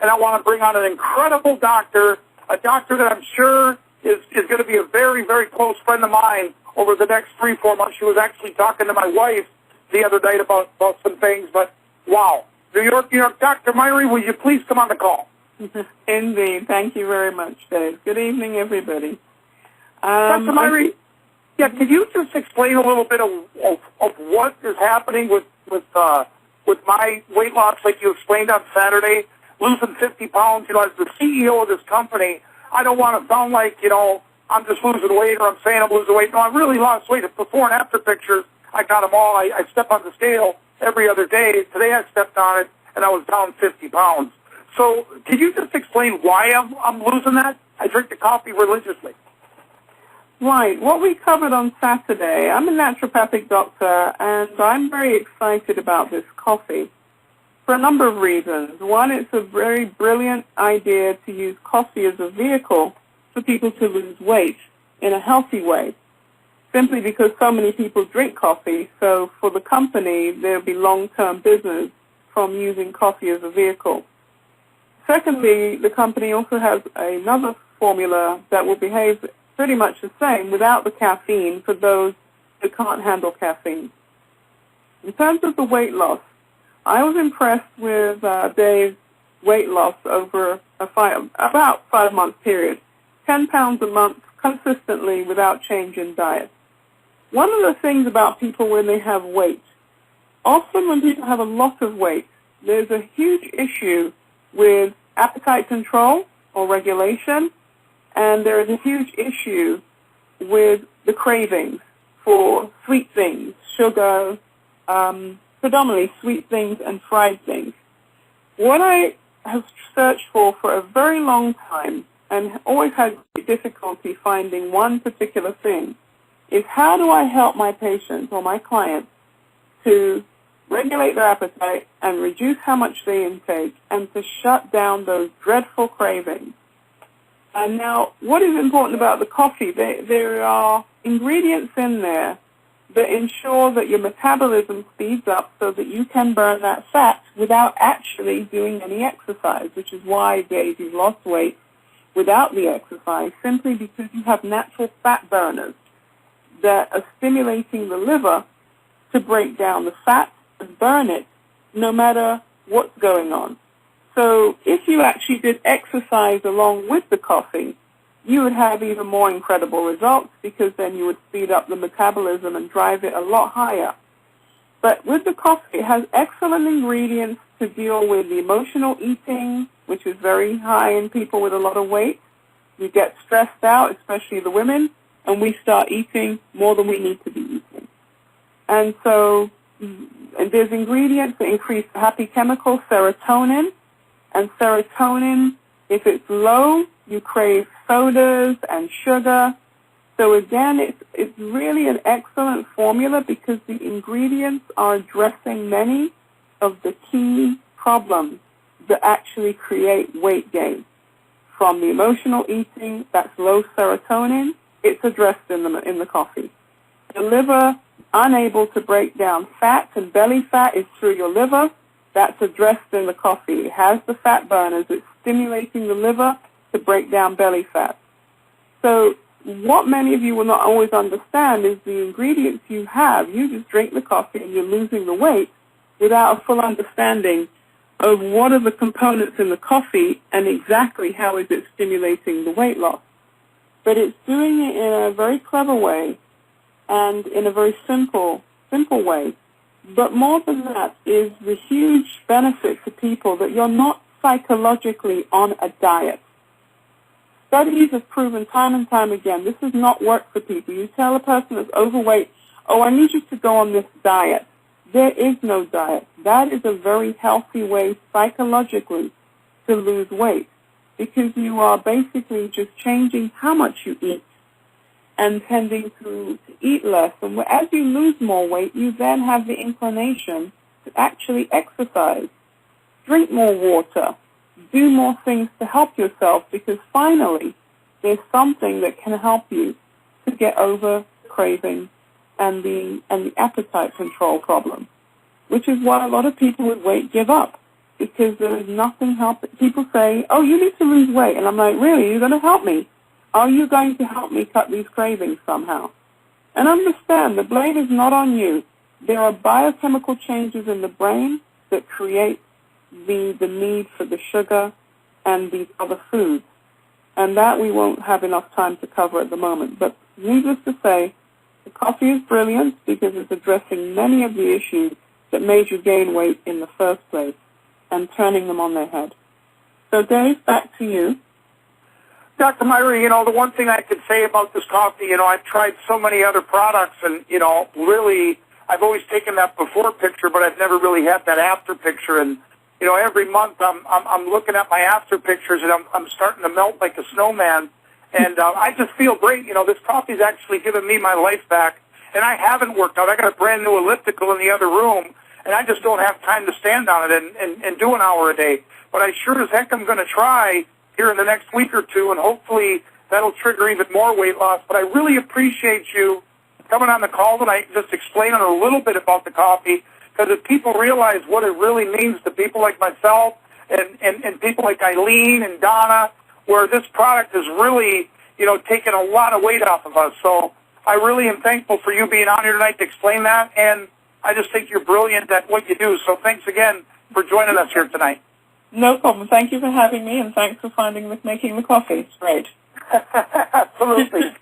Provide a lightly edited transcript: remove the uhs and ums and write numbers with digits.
and I want to bring on an incredible doctor, a doctor that I'm sure is going to be a very, very close friend of mine over the next 3-4 months. She was actually talking to my wife the other night about some things, but wow. New York, Dr. Myrie, will you please come on the call? Indeed. Thank you very much, Dave. Good evening, everybody. Dr. Myrie, can you just explain a little bit of what is happening with my weight loss, like you explained on Saturday, losing 50 pounds? As the CEO of this company, I don't want to sound like, I'm just losing weight or I'm saying I'm losing weight. No, I really lost weight. It's before and after pictures. I got them all. I step on the scale every other day. Today I stepped on it, and I was down 50 pounds. So can you just explain why I'm losing that? I drink the coffee religiously. Right. What we covered on Saturday, I'm a naturopathic doctor, and I'm very excited about this coffee for a number of reasons. One, it's a very brilliant idea to use coffee as a vehicle for people to lose weight in a healthy way, simply because so many people drink coffee. So for the company, there'll be long-term business from using coffee as a vehicle. Secondly, the company also has another formula that will behave pretty much the same without the caffeine for those who can't handle caffeine. In terms of the weight loss, I was impressed with Dave's weight loss over about 5-month period, 10 pounds a month consistently without change in diet. One of the things about people when they have weight, often when people have a lot of weight, there's a huge issue with appetite control or regulation, and there is a huge issue with the cravings for sweet things, sugar, predominantly sweet things and fried things. What I have searched for a very long time and always had difficulty finding one particular thing is how do I help my patients or my clients to regulate their appetite and reduce how much they intake and to shut down those dreadful cravings. And now, what is important about the coffee, there are ingredients in there that ensure that your metabolism speeds up so that you can burn that fat without actually doing any exercise, which is why, Dave, you've lost weight without the exercise, simply because you have natural fat burners that are stimulating the liver to break down the fat and burn it no matter what's going on. So if you actually did exercise along with the coffee, you would have even more incredible results because then you would speed up the metabolism and drive it a lot higher. But with the coffee, it has excellent ingredients to deal with the emotional eating, which is very high in people with a lot of weight. You get stressed out, especially the women, and we start eating more than we need to be eating. And so there's ingredients that increase the happy chemical, serotonin. And serotonin, if it's low, you crave sodas and sugar. So again, it's really an excellent formula because the ingredients are addressing many of the key problems that actually create weight gain. From the emotional eating, that's low serotonin, it's addressed in the coffee. The liver, unable to break down fat, and belly fat is through your liver. That's addressed in the coffee. It has the fat burners. It's stimulating the liver to break down belly fat. So what many of you will not always understand is the ingredients you have. You just drink the coffee and you're losing the weight without a full understanding of what are the components in the coffee and exactly how is it stimulating the weight loss. But it's doing it in a very clever way and in a very simple way. But more than that is the huge benefit to people that you're not psychologically on a diet. Studies have proven time and time again this does not work for people. You tell a person that's overweight, oh, I need you to go on this diet. There is no diet. That is a very healthy way psychologically to lose weight because you are basically just changing how much you eat and tending to eat less. And as you lose more weight, you then have the inclination to actually exercise, drink more water, do more things to help yourself because finally there's something that can help you to get over craving and the appetite control problem, which is why a lot of people with weight give up. because there is nothing helping. People say, oh, you need to lose weight. And I'm like, really? You're going to help me? Are you going to help me cut these cravings somehow? And understand, the blame is not on you. There are biochemical changes in the brain that create the need for the sugar and these other foods. And that we won't have enough time to cover at the moment. But needless to say, the coffee is brilliant because it's addressing many of the issues that made you gain weight in the first place and turning them on their head. So, Dave, back to you. Dr. Myrie, the one thing I could say about this coffee, I've tried so many other products, and, really, I've always taken that before picture, but I've never really had that after picture. And, every month I'm looking at my after pictures, and I'm starting to melt like a snowman. And I just feel great. This coffee's actually given me my life back, and I haven't worked out. I got a brand new elliptical in the other room, and I just don't have time to stand on it and do an hour a day. But I sure as heck am going to try here in the next week or two, and hopefully that'll trigger even more weight loss. But I really appreciate you coming on the call tonight and just explaining a little bit about the coffee, because if people realize what it really means to people like myself and people like Eileen and Donna, where this product is really, taking a lot of weight off of us. So I really am thankful for you being on here tonight to explain that, and I just think you're brilliant at what you do. So thanks again for joining us here tonight. No problem. Thank you for having me, and thanks for making the coffee. It's great. Absolutely.